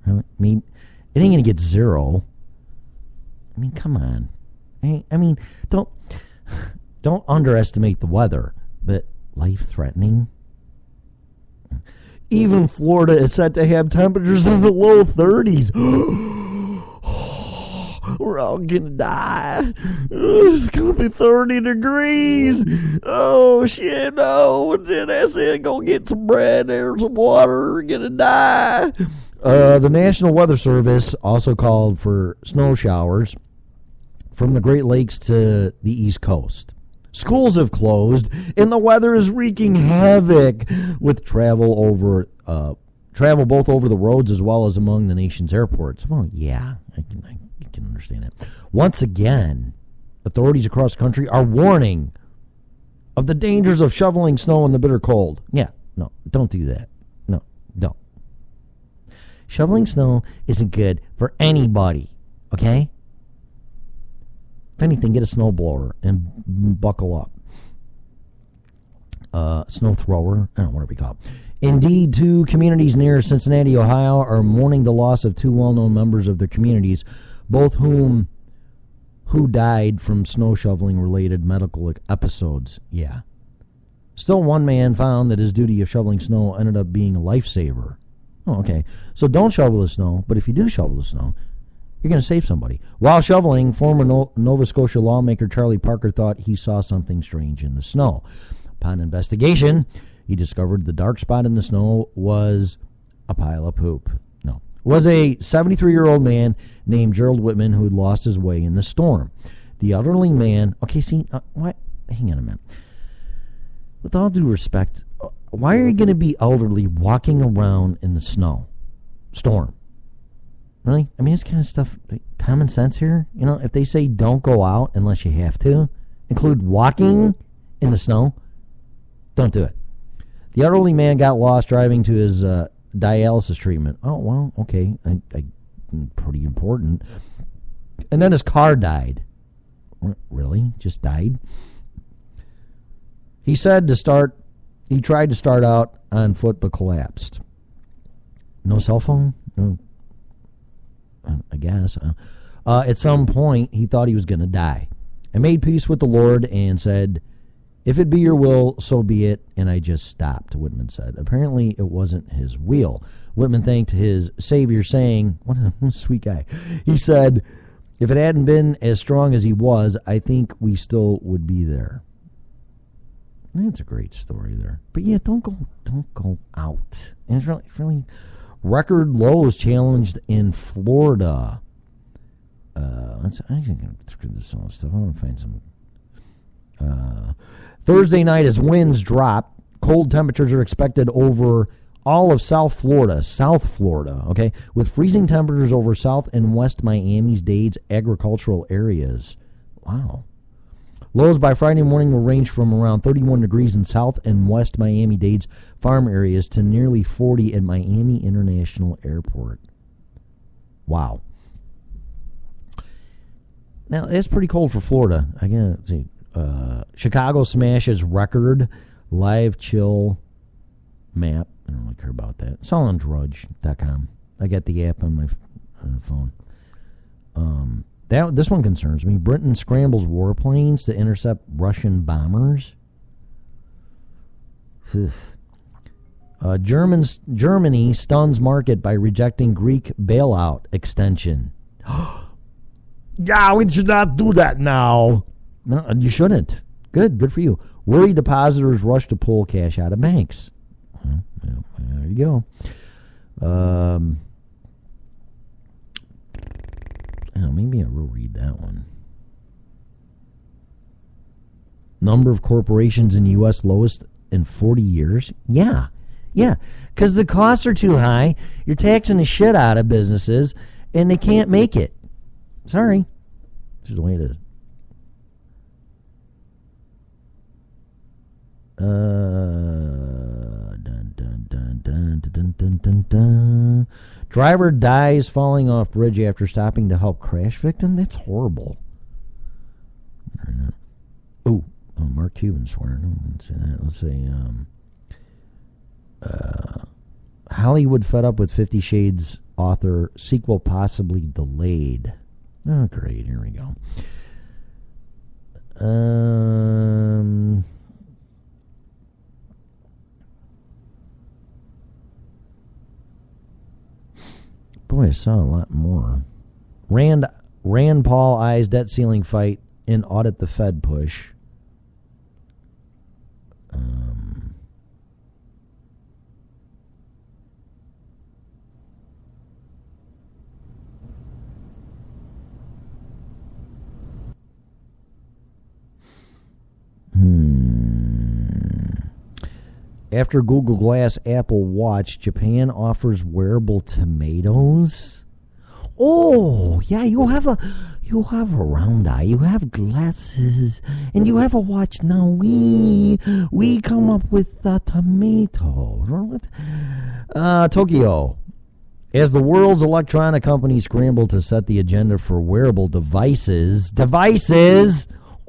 Speaker 5: Really? I mean, it ain't going to get 0. I mean, come on. I mean, don't underestimate the weather. But life-threatening? Even Florida is set to have temperatures in the low 30s. We're all going to die. It's going to be 30 degrees. Oh, shit, no. Then I said, go get some bread there, some water. We're going to die. The National Weather Service also called for snow showers from the Great Lakes to the East Coast. Schools have closed, and the weather is wreaking havoc with travel both over the roads as well as among the nation's airports. Well, yeah, I can understand it. Once again, authorities across the country are warning of the dangers of shoveling snow in the bitter cold. Yeah, no, don't do that. No, don't. Shoveling snow isn't good for anybody, okay? If anything, get a snowblower and buckle up. Snow thrower, I don't know what we call it. Indeed, 2 communities near Cincinnati, Ohio, are mourning the loss of 2 well-known members of their communities, both who died from snow shoveling-related medical episodes. Yeah. Still, one man found that his duty of shoveling snow ended up being a lifesaver. Oh, okay. So don't shovel the snow, but if you do shovel the snow, you're going to save somebody. While shoveling, former Nova Scotia lawmaker Charlie Parker thought he saw something strange in the snow. Upon investigation, he discovered the dark spot in the snow was a pile of poop. No. It was a 73-year-old man named Gerald Whitman who had lost his way in the storm. The elderly man... Okay, see, what? Hang on a minute. With all due respect, why are you going to be elderly walking around in the storm? Really? I mean, it's kind of stuff, common sense here. You know, if they say don't go out unless you have to, include walking in the snow, don't do it. The elderly man got lost driving to his dialysis treatment. Oh, well, okay. Pretty important. And then his car died. Really? Just died? He said he tried to start out on foot but collapsed. No cell phone? No. I guess. At some point, he thought he was going to die. I made peace with the Lord and said, If it be your will, so be it, and I just stopped, Whitman said. Apparently, it wasn't his wheel. Whitman thanked his savior, saying, what a sweet guy. He said, if it hadn't been as strong as he was, I think we still would be there. That's a great story there. But yeah, don't go out. And it's really record lows challenged in Florida. I can screw this all stuff. I want to find some. Thursday night, as winds drop, cold temperatures are expected over all of South Florida, okay, with freezing temperatures over South and West Miami Dade's agricultural areas. Wow. Lows by Friday morning will range from around 31 degrees in South and West Miami-Dade's farm areas to nearly 40 at Miami International Airport. Wow. Now, it's pretty cold for Florida. I can't see. Chicago smashes record live chill map. I don't really care about that. It's all on drudge.com. I got the app on my phone. This one concerns me. Britain scrambles warplanes to intercept Russian bombers. Germany stuns market by rejecting Greek bailout extension. Yeah, we should not do that now. No, you shouldn't. Good for you. Worried depositors rush to pull cash out of banks. Well, there you go. Maybe I will read that one. Number of corporations in the U.S. lowest in 40 years? Yeah, because the costs are too high. You're taxing the shit out of businesses, and they can't make it. Sorry. This is the way it is. Driver dies falling off bridge after stopping to help crash victim. That's horrible. Oh, Mark Cuban swearing. Let's say Hollywood fed up with 50 Shades author, sequel possibly delayed. Oh, great. Here we go. Boy, I saw a lot more. Rand Paul eyes debt ceiling fight in audit the Fed push. After Google Glass, Apple Watch, Japan offers wearable tomatoes. Oh, yeah, you have a round eye, you have glasses, and you have a watch. Now we come up with the tomato. Tokyo. As the world's electronic companies scramble to set the agenda for wearable devices.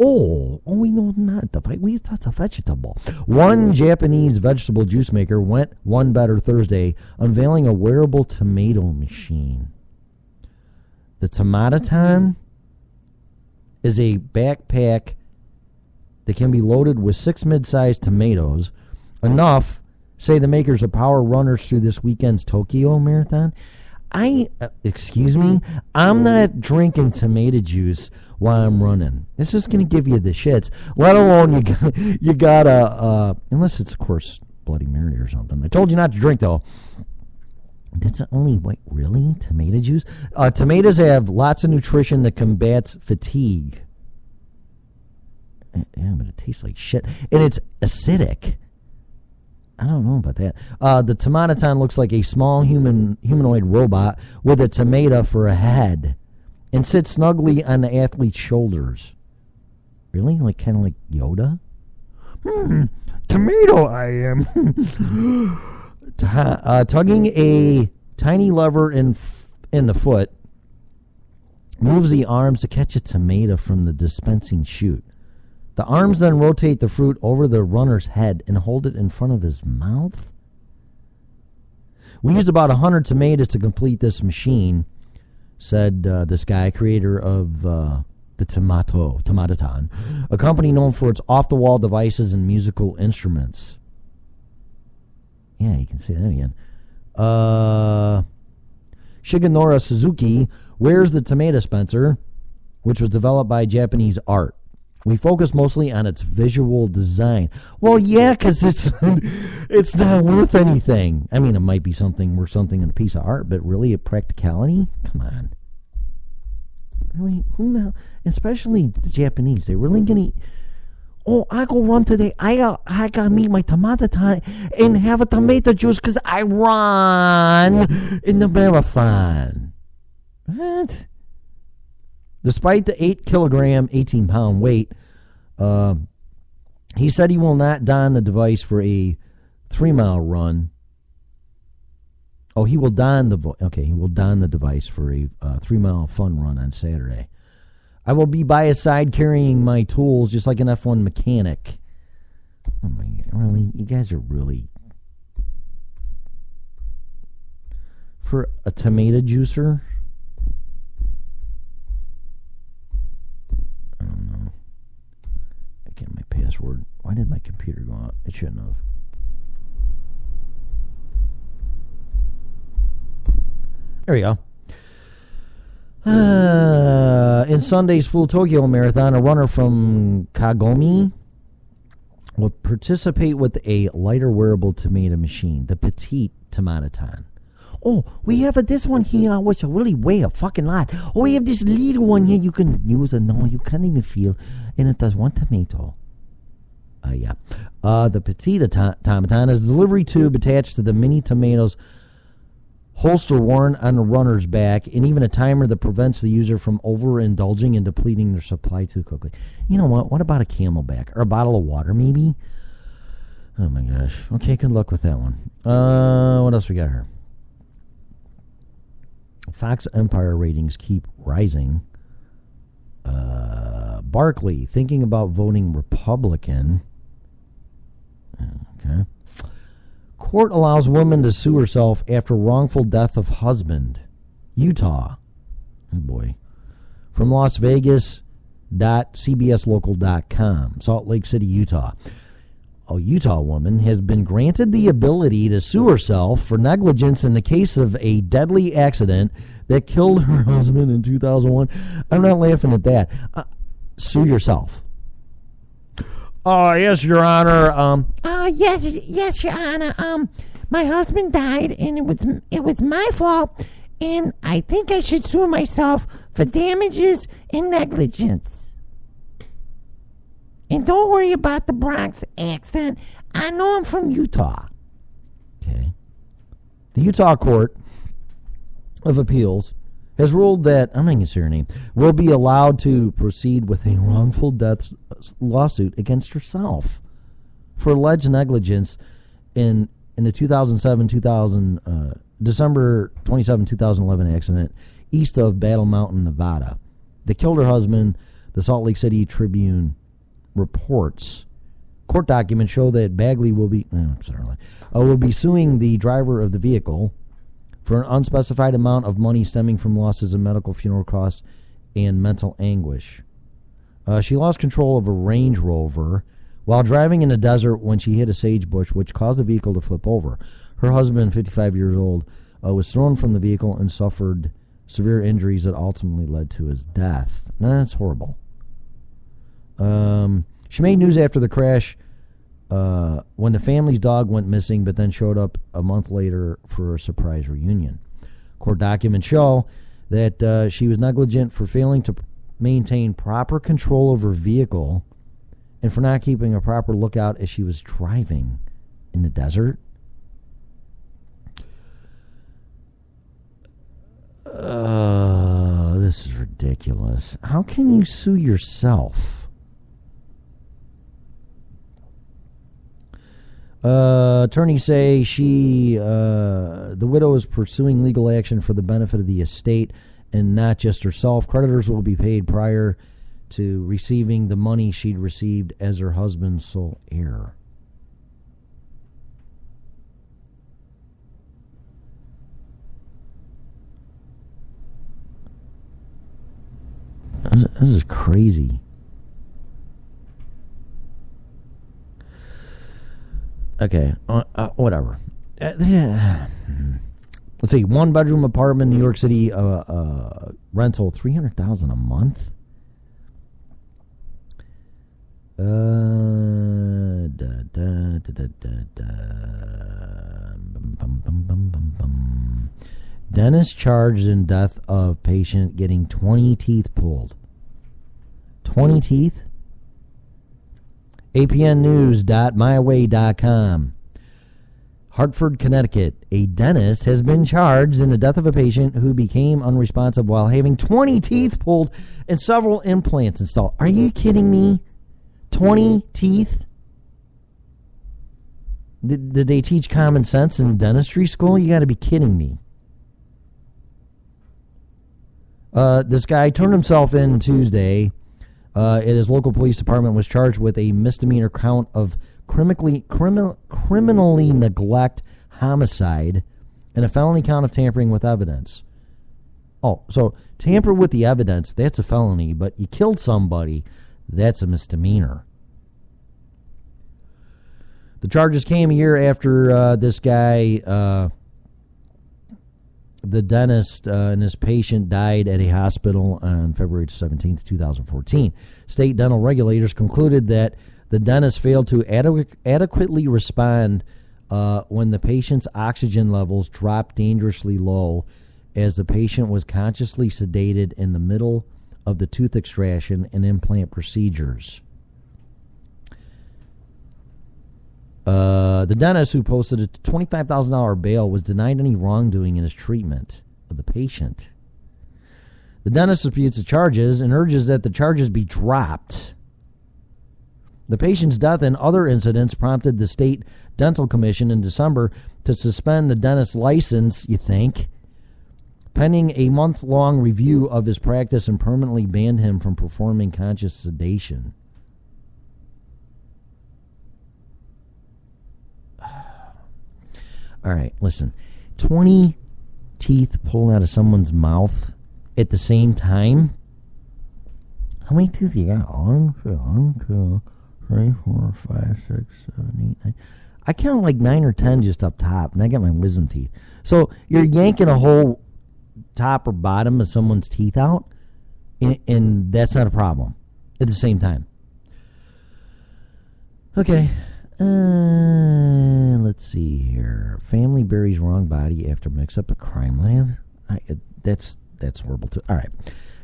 Speaker 5: Oh, we know not device. We thought a vegetable. One Japanese vegetable juice maker went one better Thursday, unveiling a wearable tomato machine. The Tomatoton is a backpack that can be loaded with 6 mid-sized tomatoes, enough, say the makers of power runners through this weekend's Tokyo Marathon. Excuse me, I'm not drinking tomato juice while I'm running. This is going to give you the shits. Let alone you gotta, unless it's, of course, Bloody Mary or something. I told you not to drink, though. That's only, really? Tomato juice? Tomatoes have lots of nutrition that combats fatigue. Yeah, but it tastes like shit. And it's acidic. I don't know about that. The Tomatoton looks like a small humanoid robot with a tomato for a head and sits snugly on the athlete's shoulders. Really? Kind of like Yoda? Tomato I am. Tugging a tiny lever in the foot, moves the arms to catch a tomato from the dispensing chute. The arms then rotate the fruit over the runner's head and hold it in front of his mouth. We used about 100 tomatoes to complete this machine, said this guy, creator of the the Tomatoton, a company known for its off-the-wall devices and musical instruments. Yeah, you can say that again. Shigenori Suzuki wears the tomato Spencer, which was developed by Japanese art. We focus mostly on its visual design. Well, yeah, because it's not worth anything. I mean, it might be something worth something in a piece of art, but really a practicality? Come on. Really? Who the hell? Especially the Japanese. They're really going to... Oh, I go run today. I got to meet my Tomatoton and have a tomato juice because I run in the marathon. What? Despite the 8-kilogram, 18-pound weight, he said he will not don the device for a 3-mile run. Oh, he will don the device for a 3-mile fun run on Saturday. I will be by his side carrying my tools just like an F1 mechanic. Oh my God, really? You guys are really... For a tomato juicer? I don't know. I get my password. Why did my computer go out? It shouldn't have. There we go. In Sunday's Full Tokyo Marathon, a runner from Kagome will participate with a lighter wearable tomato machine, the Petite Tomatoton. Oh, we have this one here which really weigh a fucking lot. Oh, we have this little one here you can use. No, you can't even feel. And it does 1 tomato. The Petite Tomatoton is a delivery tube attached to the mini tomatoes holster worn on the runner's back, and even a timer that prevents the user from overindulging and depleting their supply too quickly. You know what? What about a Camelback? Or a bottle of water, maybe? Oh, my gosh. Okay, good luck with that one. What else we got here? Fox Empire ratings keep rising. Barkley thinking about voting Republican. Okay. Court allows woman to sue herself after wrongful death of husband. Utah. Oh boy. From Las Vegas.cbslocal.com. Salt Lake City, Utah. A Utah woman has been granted the ability to sue herself for negligence in the case of a deadly accident that killed her husband in 2001. I'm not laughing at that. Sue yourself. Yes, Your Honor.
Speaker 6: Yes, Your Honor. My husband died, and it was my fault, and I think I should sue myself for damages and negligence. And don't worry about the Bronx accent. I know I'm from Utah.
Speaker 5: Okay. The Utah Court of Appeals has ruled that, I'm not going to say her name, will be allowed to proceed with a wrongful death lawsuit against herself for alleged negligence in the December 27, 2011 accident east of Battle Mountain, Nevada that killed her husband, the Salt Lake City Tribune reports. Court documents show that Bagley will be suing the driver of the vehicle for an unspecified amount of money stemming from losses in medical, funeral costs, and mental anguish. She lost control of a Range Rover while driving in the desert when she hit a sagebush, which caused the vehicle to flip over. Her husband, 55 years old, was thrown from the vehicle and suffered severe injuries that ultimately led to his death. Now, that's horrible. She made news after the crash when the family's dog went missing, but then showed up a month later for a surprise reunion. Court documents show that she was negligent for failing to maintain proper control of her vehicle and for not keeping a proper lookout as she was driving in the desert. This is ridiculous. How can you sue yourself? Attorneys say the widow is pursuing legal action for the benefit of the estate and not just herself. Creditors will be paid prior to receiving the money she'd received as her husband's sole heir. This is crazy. Okay, whatever. Let's see, 1-bedroom apartment, New York City, rental, $300,000 a month. Dentist charged in death of patient getting 20 teeth pulled. 20 teeth? APNnews.myway.com. Hartford, Connecticut. A dentist has been charged in the death of a patient who became unresponsive while having 20 teeth pulled and several implants installed. Are you kidding me? 20 teeth? Did they teach common sense in dentistry school? You got to be kidding me. This guy turned himself in Tuesday at his local police department, was charged with a misdemeanor count of criminally neglect homicide and a felony count of tampering with evidence. Oh, so tamper with the evidence, that's a felony, but you killed somebody, that's a misdemeanor. The charges came a year after this guy, the dentist and his patient died at a hospital on February 17th, 2014. State dental regulators concluded that the dentist failed to adequately respond when the patient's oxygen levels dropped dangerously low as the patient was consciously sedated in the middle of the tooth extraction and implant procedures. The dentist, who posted a $25,000 bail, was denied any wrongdoing in his treatment of the patient. The dentist disputes the charges and urges that the charges be dropped. The patient's death and other incidents prompted the State Dental Commission in December to suspend the dentist's license, you think, pending a month-long review of his practice, and permanently banned him from performing conscious sedation. All right, listen. 20 teeth pulled out of someone's mouth at the same time? How many teeth you got? 1, 2, 3, 4, 5, 6, 7, 8, 9. I count like 9 or 10 just up top, and I got my wisdom teeth. So you're yanking a whole top or bottom of someone's teeth out, and that's not a problem at the same time. Okay. Let's see here. Family buries wrong body after mix-up at crime lab. That's horrible too. All right.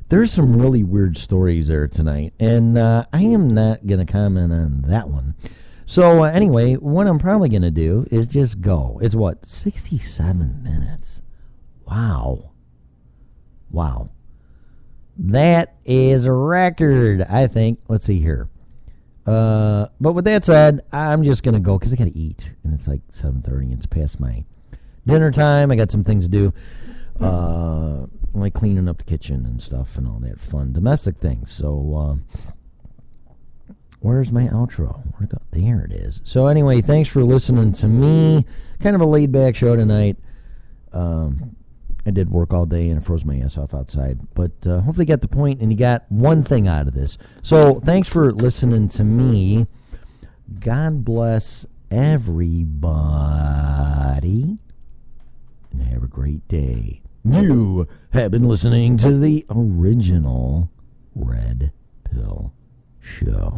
Speaker 5: There's some really weird stories there tonight, and I am not going to comment on that one. So anyway, what I'm probably going to do is just go. It's what, 67 minutes? Wow. That is a record, I think. Let's see here. But with that said, I'm just going to go because I got to eat. And it's like 7:30. It's past my dinner time. I got some things to do. Like cleaning up the kitchen and stuff and all that fun domestic things. So, where's my outro? Where'd it go? There it is. So anyway, thanks for listening to me. Kind of a laid-back show tonight. I did work all day and I froze my ass off outside. But hopefully you got the point and you got one thing out of this. So thanks for listening to me. God bless everybody. And have a great day. You have been listening to the original Red Pill Show.